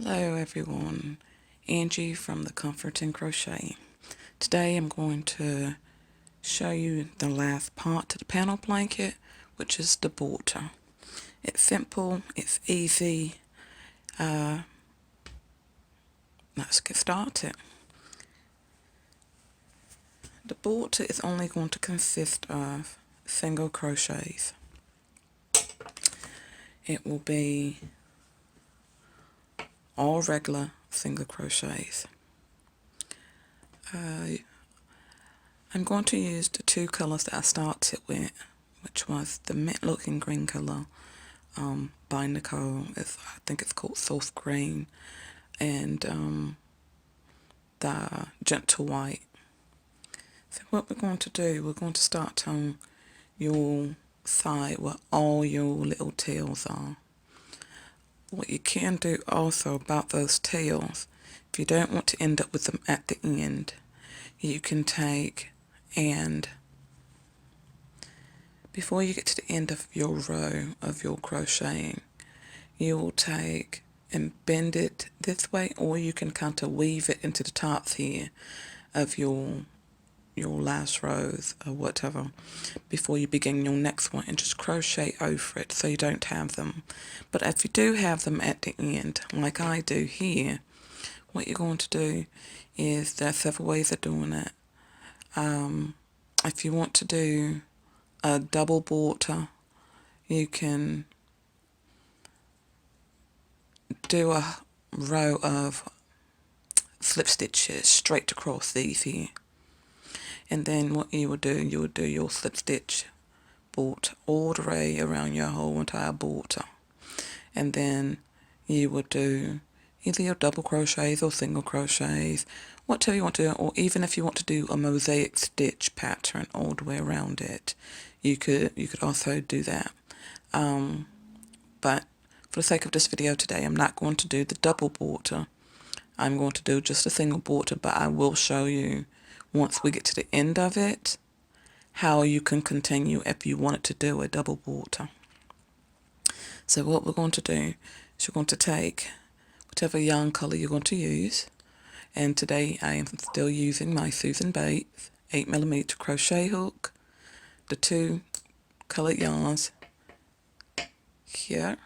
Hello everyone, Angie from the Comfort and Crochet. Today I'm going to show you the last part to the panel blanket, which is the border. It's simple, it's easy. Let's get started. The border is only going to consist of single crochets. It will be all regular single crochets. I'm going to use the two colors that I started with, which was the mint looking green color by Nicole. I think it's called Soft Green, and the Gentle White. So what we're going to do, we're going to start on your side where all your little tails are. What you can do also about those tails, if you don't want to end up with them at the end, you can take and before you get to the end of your row of your crocheting, you'll take and bend it this way, or you can kind of weave it into the tops here of your last rows or whatever before you begin your next one, and just crochet over it so you don't have them. But if you do have them at the end, like I do here, what you're going to do is, there are several ways of doing it. If you want to do a double border, you can do a row of slip stitches straight across these here, and then what you would do, you would do your slip stitch border all the way around your whole entire border, and then you would do either your double crochets or single crochets, whatever you want to do, or even if you want to do a mosaic stitch pattern all the way around it, you could also do that. But for the sake of this video today, I'm not going to do the double border. I'm going to do just a single border, but I will show you once we get to the end of it how you can continue if you wanted to do a double border. So what we're going to do is you're going to take whatever yarn color you're going to use, and today I am still using my Susan Bates 8mm crochet hook, the two colored yarns here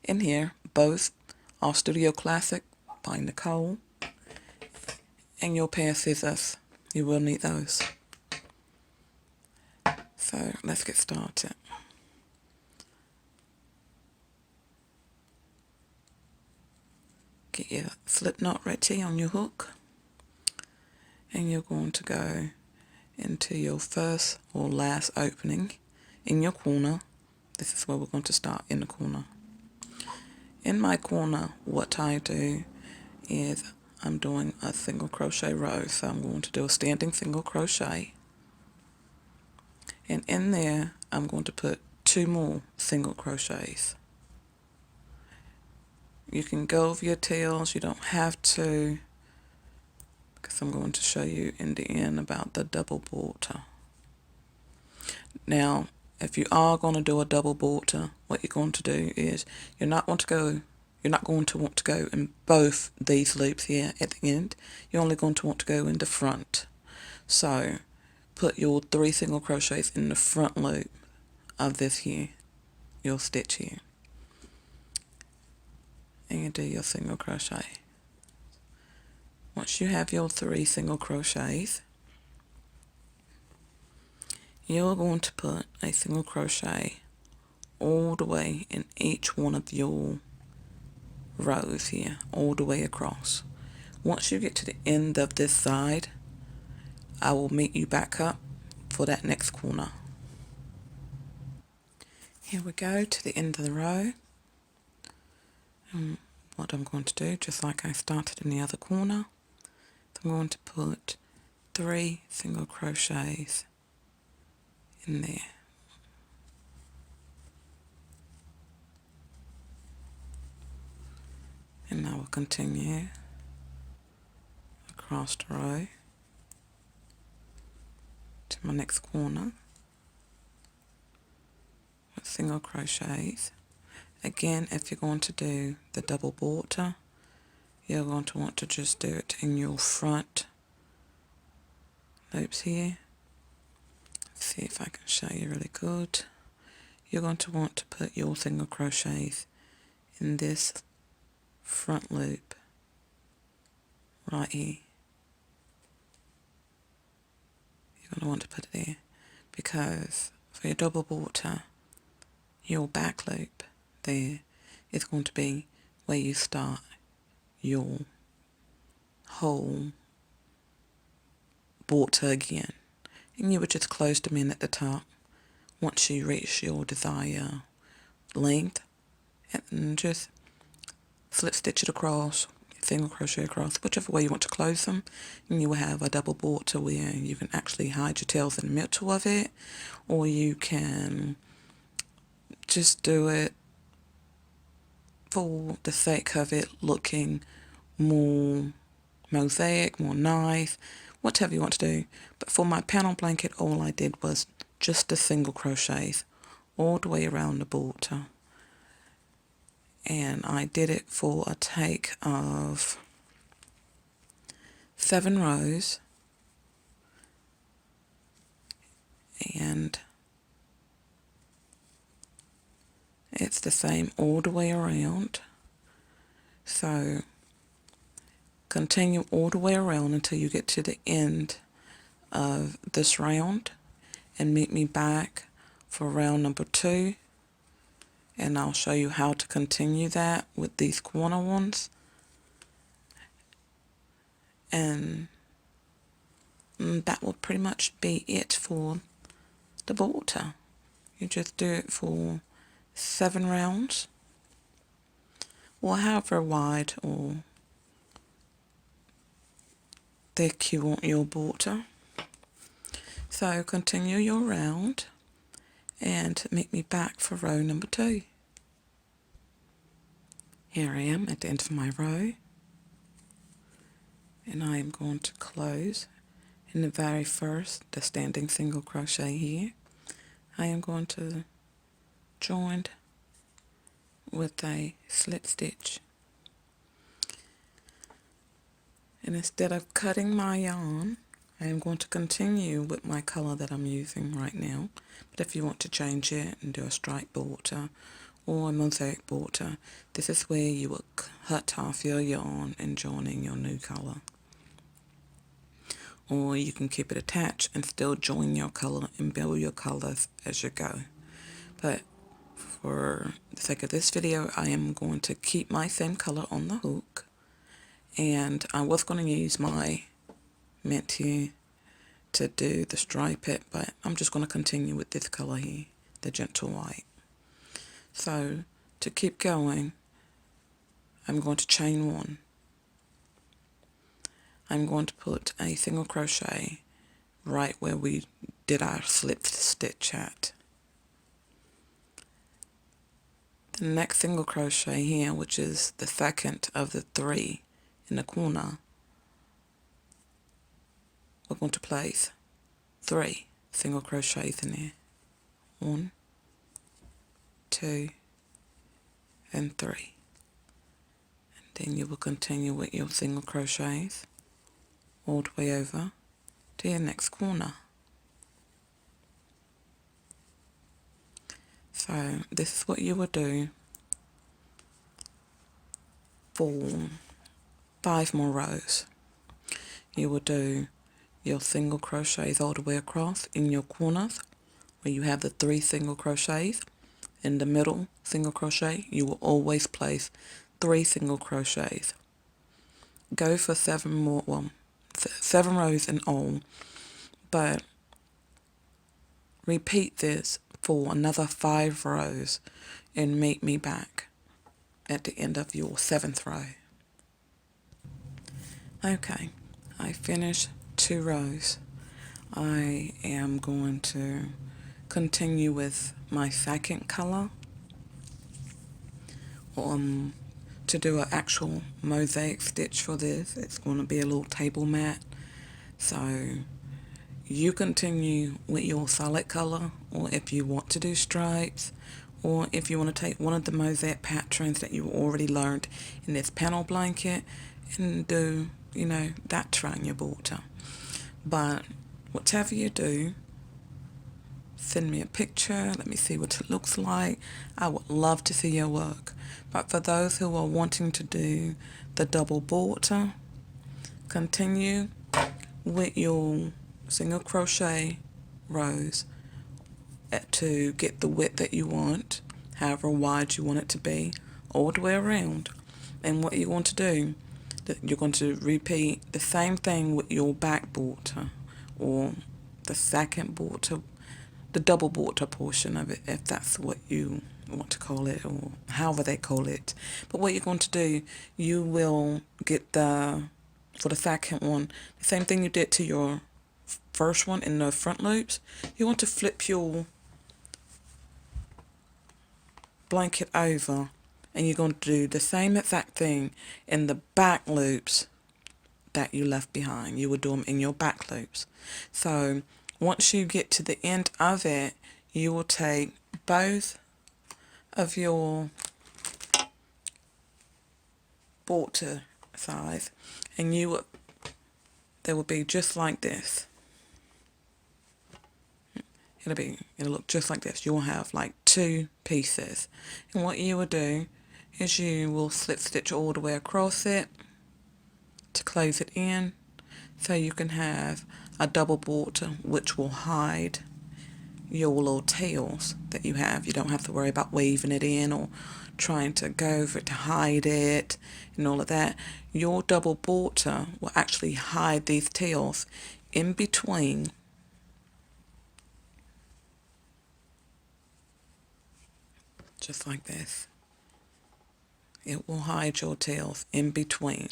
and here, both are Studio Classic by Nicole, and your pair of scissors. You will need those. So let's get started. Get your slip knot ready on your hook, and you're going to go into your first or last opening in your corner. This is where we're going to start, in the corner. In my corner, what I do is I'm doing a single crochet row, so I'm going to do a standing single crochet, and in there I'm going to put 2 more single crochets. You can go over your tails, you don't have to, because I'm going to show you in the end about the double border. Now, if you are going to do a double border, what you're going to do is you're not going to want to go in both these loops here at the end. You're only going to want to go in the front. So put your 3 single crochets in the front loop of this here, your stitch here, and you do your single crochet. Once you have your 3 single crochets, you're going to put a single crochet all the way in each one of your rows here, all the way across. Once you get to the end of this side, I will meet you back up for that next corner. Here we go to the end of the row. And what I'm going to do, just like I started in the other corner, I'm going to put 3 single crochets in there. And now we'll continue across the row to my next corner with single crochets, Again, if you're going to do the double border, you're going to want to just do it in your front loops here. Let's see if I can show you really good. You're going to want to put your single crochets in this front loop right here. You're going to want to put it there because for your double border, your back loop there is going to be where you start your whole border again, and you would just close them in at the top once you reach your desired length, and just slip stitch it across, single crochet across, whichever way you want to close them, and you will have a double border where you can actually hide your tails in the middle of it, or you can just do it for the sake of it looking more mosaic, more nice, whatever you want to do. But for my panel blanket, all I did was just the single crochets all the way around the border, and I did it for a take of 7 rows, and it's the same all the way around. So continue all the way around until you get to the end of this round, and meet me back for round number 2, and I'll show you how to continue that with these corner ones. And that will pretty much be it for the border. You just do it for 7 rounds, or however wide or thick you want your border. So continue your round and meet me back for row number 2. Here I am at the end of my row, and I am going to close in the very first, the standing single crochet here. I am going to join with a slip stitch, and instead of cutting my yarn, I am going to continue with my color that I'm using right now. But if you want to change it and do a stripe border or a mosaic border, this is where you will cut off your yarn and join in your new color. Or you can keep it attached and still join your color and build your colors as you go. But for the sake of this video, I am going to keep my same color on the hook, and I was going to use my mint here to do the stripe it, but I'm just going to continue with this color here, the gentle white. So to keep going, I'm going to chain 1. I'm going to put a single crochet right where we did our slip stitch at. The next single crochet here, which is the second of the 3 in the corner, we're going to place 3 single crochets in there. 1, 2, and 3. And then you will continue with your single crochets all the way over to your next corner. So this is what you will do for 5 more rows. You will do your single crochets all the way across in your corners where you have the 3 single crochets. In the middle single crochet, you will always place 3 single crochets. Go for 7 more, 7 rows in all, but repeat this for another 5 rows and meet me back at the end of your 7th row. Okay, I finished 2 rows. I am going to continue with my second color to do an actual mosaic stitch for this. It's going to be a little table mat. So you continue with your solid color, or if you want to do stripes or if you want to take one of the mosaic patterns that you already learned in this panel blanket and do, that triangle border. But whatever you do, send me a picture. Let me see what it looks like. I would love to see your work. But for those who are wanting to do the double border, continue with your single crochet rows to get the width that you want, however wide you want it to be, all the way around. And what you want to do, you're going to repeat the same thing with your back border, or the second border, the double border portion of it, if that's what you want to call it, or however they call it. But what you're going to do, you will get for the second one, the same thing you did to your first one in the front loops. You want to flip your blanket over, and you're going to do the same exact thing in the back loops that you left behind. You will do them in your back loops. So once you get to the end of it, you will take both of your border size, and they will be just like this. It'll look just like this. You will have like two pieces, and what you will do is you will slip stitch all the way across it to close it in, so you can have a double border which will hide your little tails that you have. You don't have to worry about weaving it in or trying to go over it to hide it and all of that. Your double border will actually hide these tails in between just like this. It will hide your tails in between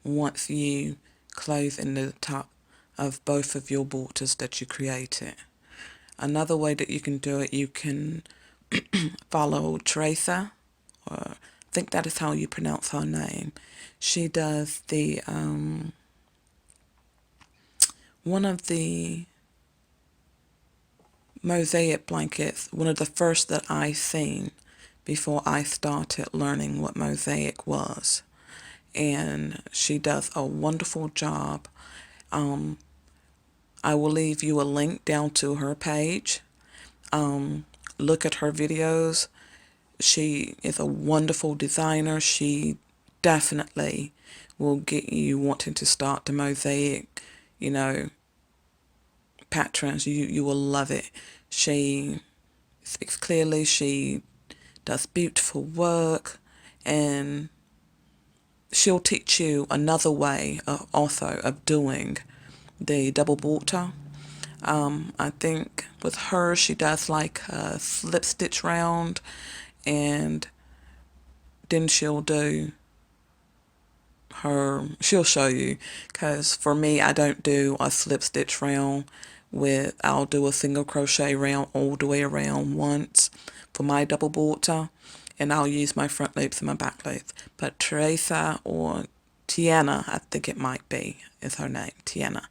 once you close into the top of both of your borders that you created. Another way that you can do it, you can follow Teresa, or I think that is how you pronounce her name. She does the one of the mosaic blankets, one of the first that I seen before I started learning what mosaic was, and she does a wonderful job. I will leave you a link down to her page. Look at her videos. She is a wonderful designer. She definitely will get you wanting to start the mosaic, patterns. You will love it. She speaks clearly. She does beautiful work, and she'll teach you another way also of doing the double border. I think with her, she does like a slip stitch round, and then she'll show you, because for me, I don't do a slip stitch round I'll do a single crochet round all the way around once for my double border, and I'll use my front loops and my back loops. But Teresa, or Tiana, I think it might be, is her name, Tiana,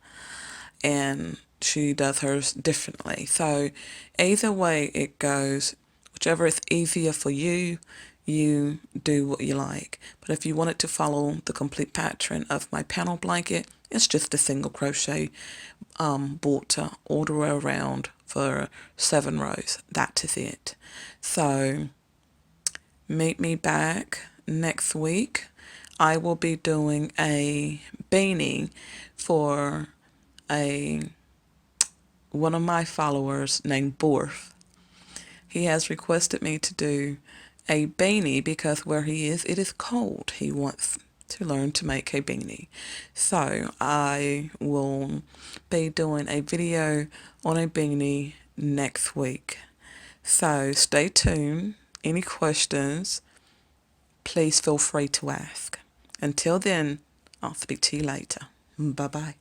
and she does hers differently. So either way it goes, whichever is easier for you, you do what you like. But if you wanted to follow the complete pattern of my panel blanket, it's just a single crochet border all the way around for 7 rows. That is it. So meet me back next week. I will be doing a beanie for one of my followers named Borf. He has requested me to do a beanie because where he is, it is cold. He wants to learn to make a beanie. So I will be doing a video on a beanie next week. So stay tuned. Any questions, please feel free to ask. Until then, I'll speak to you later. Bye-bye.